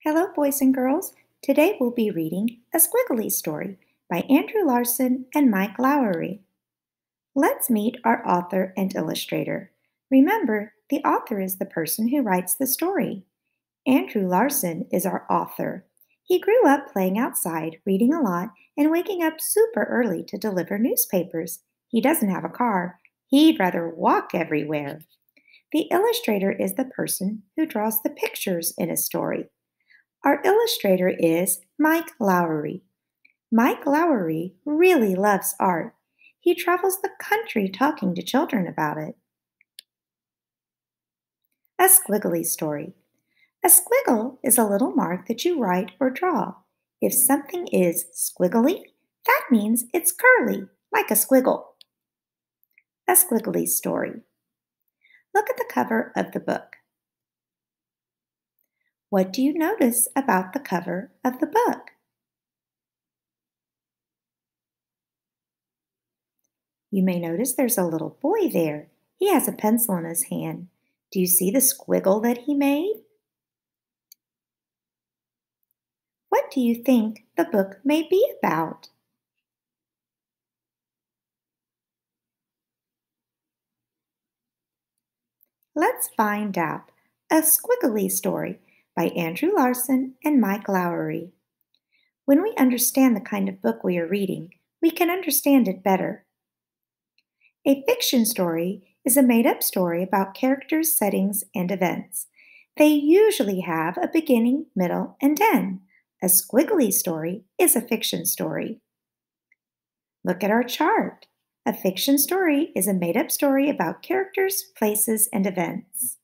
Hello, boys and girls. Today we'll be reading A Squiggly Story by Andrew Larson and Mike Lowry. Let's meet our author and illustrator. Remember, the author is the person who writes the story. Andrew Larson is our author. He grew up playing outside, reading a lot, and waking up super early to deliver newspapers. He doesn't have a car. He'd rather walk everywhere. The illustrator is the person who draws the pictures in a story. Our illustrator is Mike Lowry. Mike Lowry really loves art. He travels the country talking to children about it. A Squiggly Story. A squiggle is a little mark that you write or draw. If something is squiggly, that means it's curly, like a squiggle. A Squiggly Story. Look at the cover of the book. What do you notice about the cover of the book? You may notice there's a little boy there. He has a pencil in his hand. Do you see the squiggle that he made? What do you think the book may be about? Let's find out. A Squiggly Story by Andrew Larson and Mike Lowry. When we understand the kind of book we are reading, we can understand it better. A fiction story is a made-up story about characters, settings, and events. They usually have a beginning, middle, and end. A squiggly story is a fiction story. Look at our chart. A fiction story is a made-up story about characters, places, and events.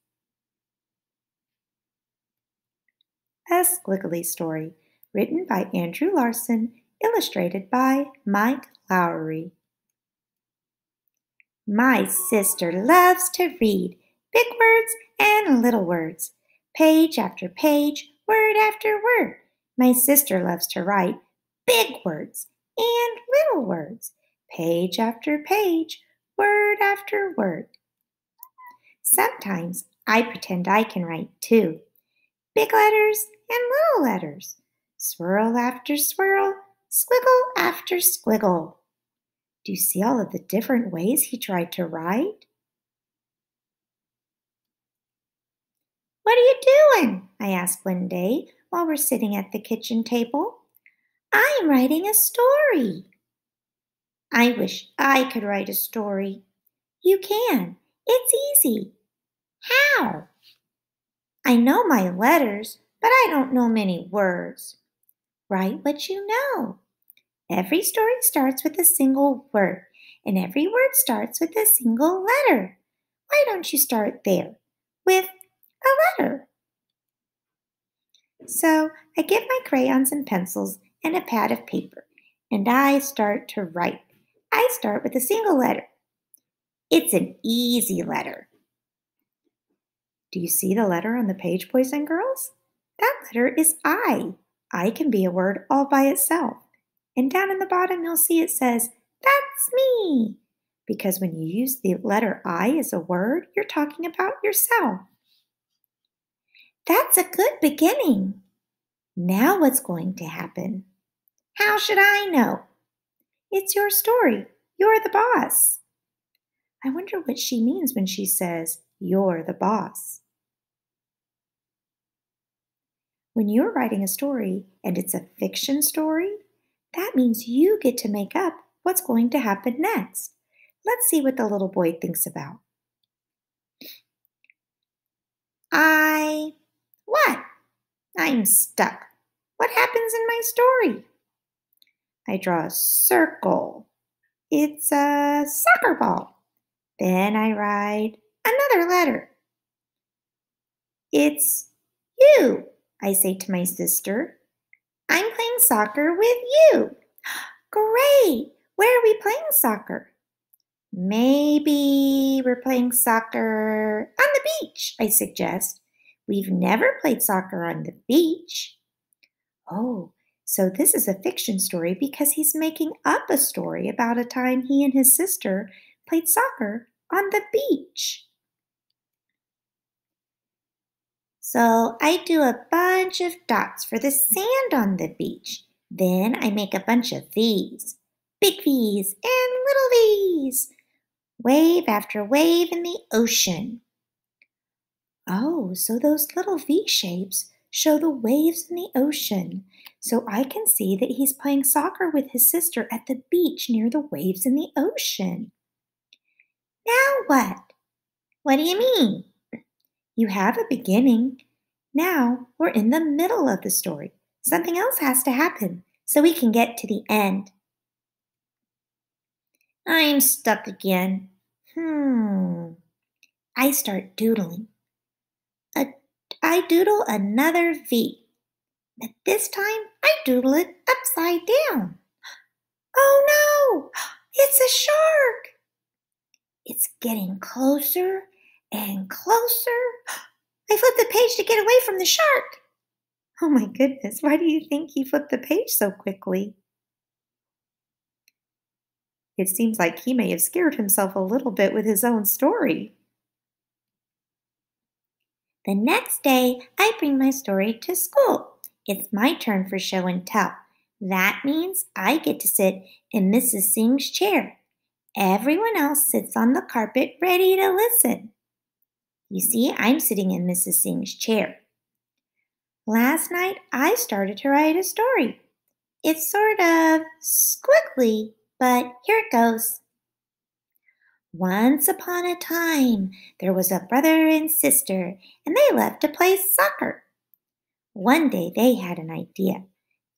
A Squiggly Story, written by Andrew Larson, illustrated by Mike Lowry. My sister loves to read big words and little words, page after page, word after word. My sister loves to write big words and little words, page after page, word after word. Sometimes I pretend I can write too, big letters and little letters, swirl after swirl, squiggle after squiggle. Do you see all of the different ways he tried to write? What are you doing? I asked one day while we're sitting at the kitchen table. I'm writing a story. I wish I could write a story. You can. It's easy. How? I know my letters, but I don't know many words. Write what you know. Every story starts with a single word, and every word starts with a single letter. Why don't you start there with a letter? So I get my crayons and pencils and a pad of paper, and I start to write. I start with a single letter. It's an easy letter. Do you see the letter on the page, boys and girls? That letter is I. I can be a word all by itself. And down in the bottom, you'll see it says, "That's me." Because when you use the letter I as a word, you're talking about yourself. That's a good beginning. Now what's going to happen? How should I know? It's your story. You're the boss. I wonder what she means when she says, "You're the boss." When you're writing a story and it's a fiction story, that means you get to make up what's going to happen next. Let's see what the little boy thinks about. What? I'm stuck. What happens in my story? I draw a circle. It's a soccer ball. Then I write another letter. It's you, I say to my sister. I'm playing soccer with you. Great! Where are we playing soccer? Maybe we're playing soccer on the beach, I suggest. We've never played soccer on the beach. Oh, so this is a fiction story because he's making up a story about a time he and his sister played soccer on the beach. So I do a bunch of dots for the sand on the beach. Then I make a bunch of V's, big V's and little V's, wave after wave in the ocean. Oh, so those little V shapes show the waves in the ocean. So I can see that he's playing soccer with his sister at the beach near the waves in the ocean. Now what? What do you mean? You have a beginning. Now we're in the middle of the story. Something else has to happen so we can get to the end. I'm stuck again. I start doodling. I doodle another V. But this time I doodle it upside down. Oh no! It's a shark! It's getting closer and closer. I flip the page to get away from the shark. Oh my goodness, why do you think he flipped the page so quickly? It seems like he may have scared himself a little bit with his own story. The next day, I bring my story to school. It's my turn for show and tell. That means I get to sit in Mrs. Singh's chair. Everyone else sits on the carpet ready to listen. You see, I'm sitting in Mrs. Singh's chair. Last night, I started to write a story. It's sort of squiggly, but here it goes. Once upon a time, there was a brother and sister, and they loved to play soccer. One day they had an idea.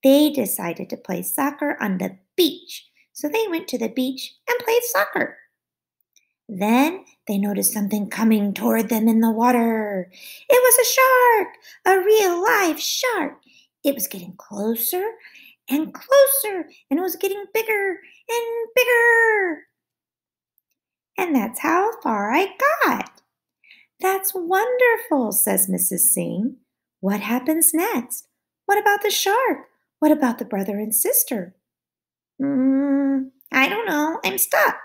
They decided to play soccer on the beach, so they went to the beach and played soccer. Then they noticed something coming toward them in the water. It was a shark, a real live shark. It was getting closer and closer, and it was getting bigger and bigger. And that's how far I got. That's wonderful, says Mrs. Singh. What happens next? What about the shark? What about the brother and sister? I don't know. I'm stuck.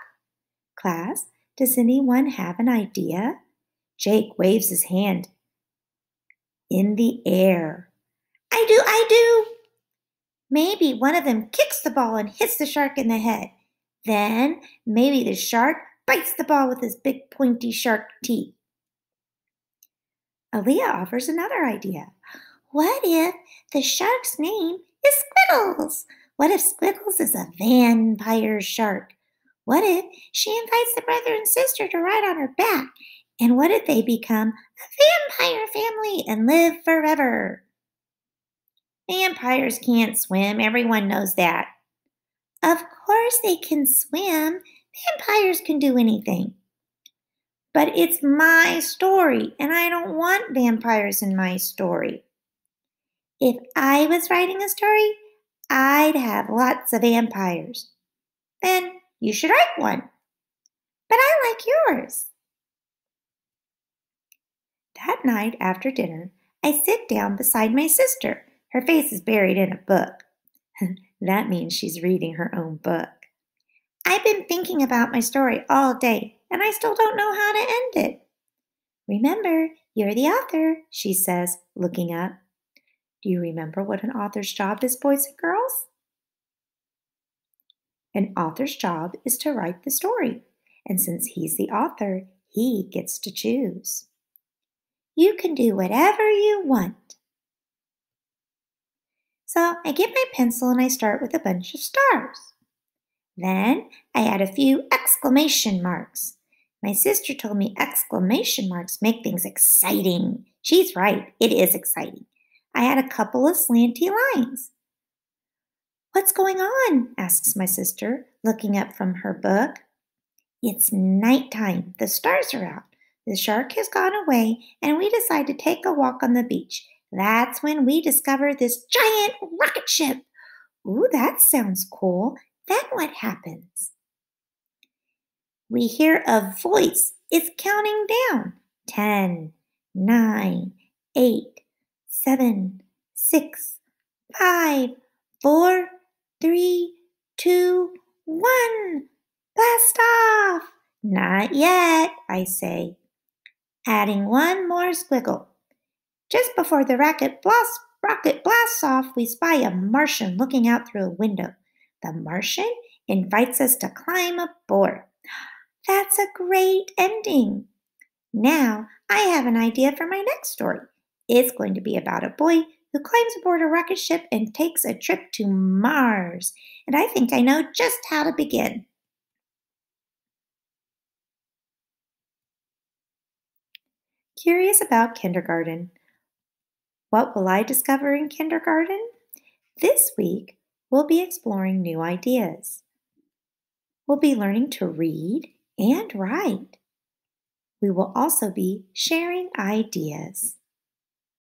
Class, does anyone have an idea? Jake waves his hand in the air. I do. Maybe one of them kicks the ball and hits the shark in the head. Then maybe the shark bites the ball with his big pointy shark teeth. Aaliyah offers another idea. What if the shark's name is Squiggles? What if Squiggles is a vampire shark? What if she invites the brother and sister to ride on her back? And what if they become a vampire family and live forever? Vampires can't swim. Everyone knows that. Of course they can swim. Vampires can do anything. But it's my story, and I don't want vampires in my story. If I was writing a story, I'd have lots of vampires. Then you should write one. But I like yours. That night after dinner, I sit down beside my sister. Her face is buried in a book. That means she's reading her own book. I've been thinking about my story all day, and I still don't know how to end it. Remember, you're the author, she says, looking up. Do you remember what an author's job is, boys and girls? An author's job is to write the story, and since he's the author, he gets to choose. You can do whatever you want. So I get my pencil and I start with a bunch of stars. Then I add a few exclamation marks. My sister told me exclamation marks make things exciting. She's right, it is exciting. I add a couple of slanty lines. What's going on? Asks my sister, looking up from her book. It's nighttime. The stars are out. The shark has gone away, and we decide to take a walk on the beach. That's when we discover this giant rocket ship. Ooh, that sounds cool. Then what happens? We hear a voice. It's counting down. 10, 9, 8, 7, 6, 5, 4, 3, 2, 1. Blast off! Not yet, I say, adding one more squiggle. Just before the rocket blasts off, we spy a Martian looking out through a window. The Martian invites us to climb aboard. That's a great ending. Now, I have an idea for my next story. It's going to be about a boy who climbs aboard a rocket ship and takes a trip to Mars. And I think I know just how to begin. Curious about kindergarten. What will I discover in kindergarten? This week, we'll be exploring new ideas. We'll be learning to read and write. We will also be sharing ideas.